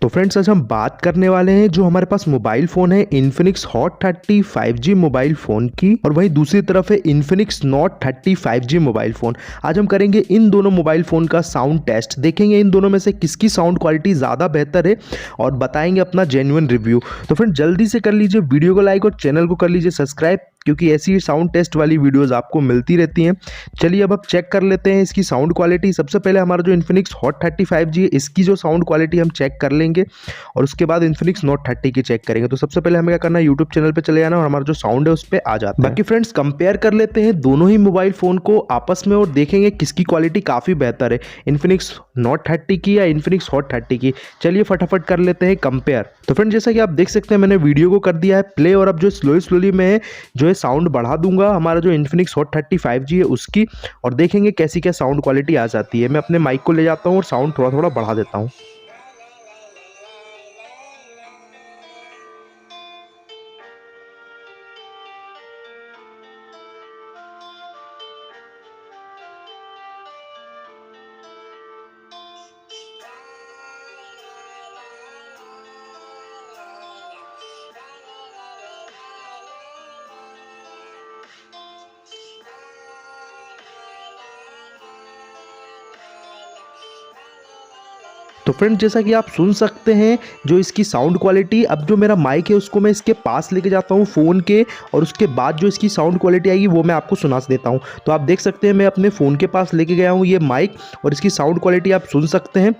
तो फ्रेंड्स आज हम बात करने वाले हैं जो हमारे पास मोबाइल फ़ोन है Infinix hot 30 5G mobile phone की, और वहीं दूसरी तरफ है Infinix not 30 5G mobile phone. आज हम करेंगे इन दोनों मोबाइल फ़ोन का साउंड टेस्ट, देखेंगे इन दोनों में से किसकी साउंड क्वालिटी ज़्यादा बेहतर है और बताएंगे अपना जेन्युइन रिव्यू। तो फ्रेंड जल्दी से कर लीजिए वीडियो को लाइक और चैनल को कर लीजिए सब्सक्राइब, क्योंकि ऐसी साउंड टेस्ट वाली वीडियोस आपको मिलती रहती हैं। चलिए अब चेक कर लेते हैं इसकी साउंड क्वालिटी। सबसे पहले हमारा जो इन्फिनिक्स हॉट 30 5G है इसकी जो साउंड क्वालिटी हम चेक कर लेंगे और उसके बाद इन्फिनिक्स नोट 30 की चेक करेंगे। तो सबसे पहले हमें क्या करना है, यूट्यूब चैनल पे चले जाना और हमारा जो साउंड है उस पर आ जाता है। बाकी फ्रेंड्स कंपेयर कर लेते हैं दोनों ही मोबाइल फ़ोन को आपस में और देखेंगे किसकी क्वालिटी काफ़ी बेहतर है, इन्फिनिक्स नोट 30 की या इन्फिनिक्स हॉट 30 की। चलिए फटाफट कर लेते हैं कंपेयर। तो फ्रेंड जैसा कि आप देख सकते हैं मैंने वीडियो को कर दिया है प्ले, और अब जो स्लोली मैं जो है साउंड बढ़ा दूंगा हमारा जो इन्फिनिक्स हॉट 30 5G है उसकी, और देखेंगे कैसी क्या साउंड क्वालिटी आ जाती है। मैं अपने माइक को ले जाता हूँ और साउंड थोड़ा थोड़ा बढ़ा देता हूँ। तो फ्रेंड जैसा कि आप सुन सकते हैं जो इसकी साउंड क्वालिटी, अब जो मेरा माइक है उसको मैं इसके पास लेके जाता हूँ फ़ोन के, और उसके बाद जो इसकी साउंड क्वालिटी आएगी वो मैं आपको सुना देता हूँ। तो आप देख सकते हैं मैं अपने फ़ोन के पास लेके गया हूँ ये माइक, और इसकी साउंड क्वालिटी आप सुन सकते हैं।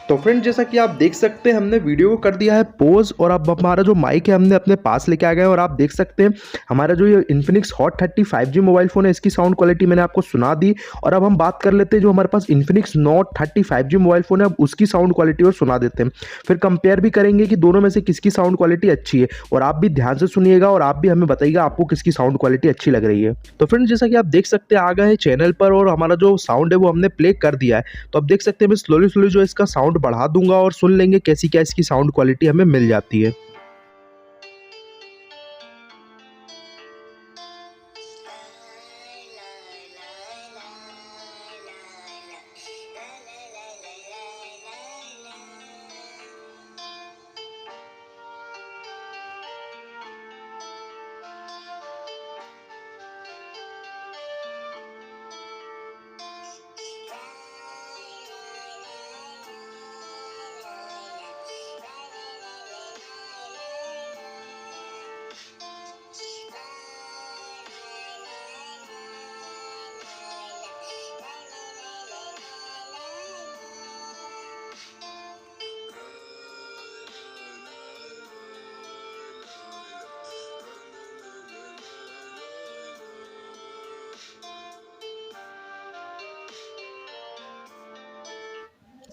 तो फ्रेंड जैसा कि आप देख सकते हैं हमने वीडियो को कर दिया है पॉज, और अब हमारा जो माइक है हमने अपने पास लेके आ गए, और आप देख सकते हैं हमारा जो ये Infinix hot 30 5G mobile phone है इसकी साउंड क्वालिटी मैंने आपको सुना दी। और अब हम बात कर लेते हैं जो हमारे पास Infinix Note 30 5G mobile phone है, अब उसकी साउंड क्वालिटी और सुना देते हैं। फिर कंपेयर भी करेंगे कि दोनों में से किसकी साउंड क्वालिटी अच्छी है, और आप भी ध्यान से सुनिएगा और आप भी हमें बताइएगा आपको किसकी साउंड क्वालिटी अच्छी लग रही है। तो फ्रेंड जैसा कि आप देख सकते हैं आ गए हैं चैनल पर, और हमारा जो साउंड है वो हमने प्ले कर दिया है। तो अब देख सकते हैं मैं स्लोली जो इसका साउंड बढ़ा दूंगा और सुन लेंगे कैसी क्या इसकी साउंड क्वालिटी हमें मिल जाती है।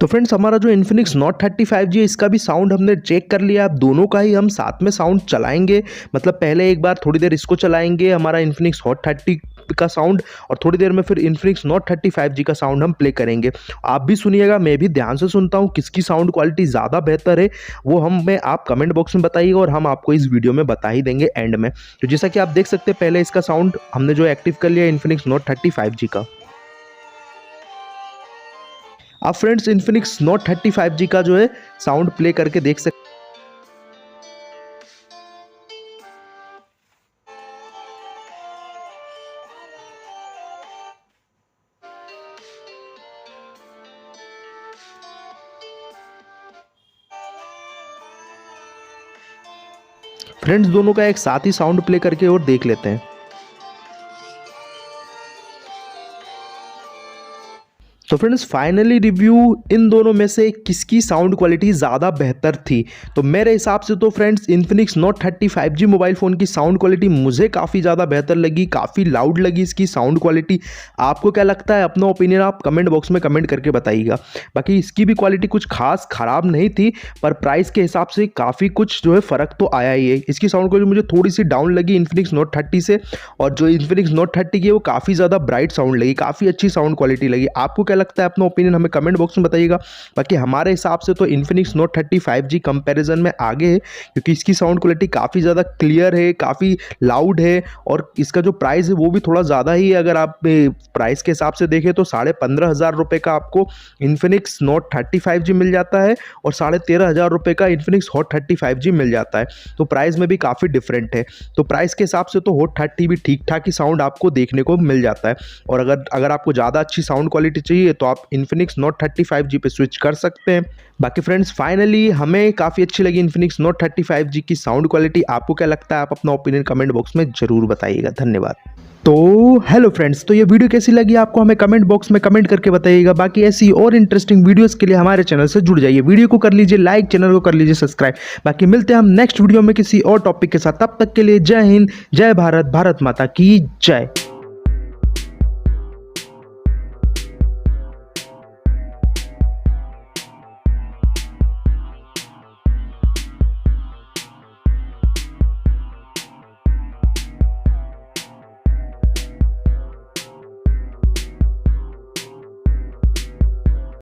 तो फ्रेंड्स हमारा जो इन्फिनिक्स नॉट 30 5G है इसका भी साउंड हमने चेक कर लिया। अब दोनों का ही हम साथ में साउंड चलाएंगे, मतलब पहले एक बार थोड़ी देर इसको चलाएंगे हमारा इन्फिनिक्स हॉट 30 का साउंड, और थोड़ी देर में फिर इन्फिनिक्स नॉट 30 5G का साउंड हम प्ले करेंगे। आप भी सुनिएगा, मैं भी ध्यान से सुनता हूँ किसकी साउंड क्वालिटी ज़्यादा बेहतर है वो हमें आप कमेंट बॉक्स में बताइएगा, और हम आपको इस वीडियो में बता ही देंगे एंड में। तो जैसा कि आप देख सकते हैं पहले इसका साउंड हमने जो एक्टिव कर लिया इन्फिनिक्स नॉट 30 5G का। आप फ्रेंड्स इन्फिनिक्स नोट 30 5G का जो है साउंड प्ले करके देख सकते फ्रेंड्स दोनों का एक साथ ही साउंड प्ले करके और देख लेते हैं। तो फ्रेंड्स फाइनली रिव्यू इन दोनों में से किसकी साउंड क्वालिटी ज़्यादा बेहतर थी। तो मेरे हिसाब से तो friends Infinix Note 30 5G mobile phone की साउंड क्वालिटी मुझे काफ़ी ज़्यादा बेहतर लगी, काफ़ी लाउड लगी इसकी साउंड क्वालिटी। आपको क्या लगता है, अपना ओपिनियन आप कमेंट बॉक्स में कमेंट करके बताइएगा। बाकी इसकी भी क्वालिटी कुछ खास ख़राब नहीं थी, पर प्राइस के हिसाब से काफ़ी कुछ जो है फ़र्क तो आया ही है। इसकी साउंड क्वालिटी मुझे थोड़ी सी डाउन लगी इन्फिनिक्स नोट 30 से, और जो इन्फिनिक्स नोट 30 की है वो काफ़ी ज़्यादा ब्राइट साउंड लगी, काफ़ी अच्छी साउंड क्वालिटी लगी। आपको क्या लगता है, अपना ओपिनियन हमें कमेंट बॉक्स में बताइएगा। बाकी हमारे हिसाब से तो इन्फिनिक्स नोट 30 5G कंपैरिजन में आगे है, क्योंकि इसकी साउंड क्वालिटी काफ़ी ज़्यादा क्लियर है, काफ़ी लाउड है, और इसका जो प्राइस है वो भी थोड़ा ज़्यादा ही है। अगर आप प्राइस के हिसाब से देखें तो 15,500 रुपये का आपको इन्फिनिक्स नोट 30 5G मिल जाता है और 13,500 रुपये का इन्फिनिक्स हॉट 30 5G मिल जाता है। तो प्राइस में भी काफ़ी डिफरेंट है। तो प्राइस के हिसाब से तो हॉट 30 भी ठीक ठाक ही साउंड आपको देखने को मिल जाता है। और अगर आपको ज़्यादा अच्छी साउंड क्वालिटी चाहिए तो आप इन्फिनिक्स नोट 30 5G पे स्विच कर सकते हैं। बाकी फ्रेंड्स, फाइनली हमें काफ़ी अच्छी लगी इन्फिनिक्स नोट 30 5G की साउंड क्वालिटी। आपको क्या लगता है, आप अपना ओपिनियन कमेंट बॉक्स में जरूर बताइएगा। धन्यवाद। तो हेलो फ्रेंड्स, तो ये वीडियो कैसी लगी आपको हमें कमेंट बॉक्स में कमेंट करके बताइएगा। बाकी ऐसी और इंटरेस्टिंग वीडियोस के लिए हमारे चैनल से जुड़ जाइए। वीडियो को कर लीजिए लाइक, चैनल को कर लीजिए सब्सक्राइब। बाकी मिलते हैं हम नेक्स्ट वीडियो में किसी और टॉपिक के साथ। तब तक के लिए जय हिंद, जय भारत, भारत माता की जय।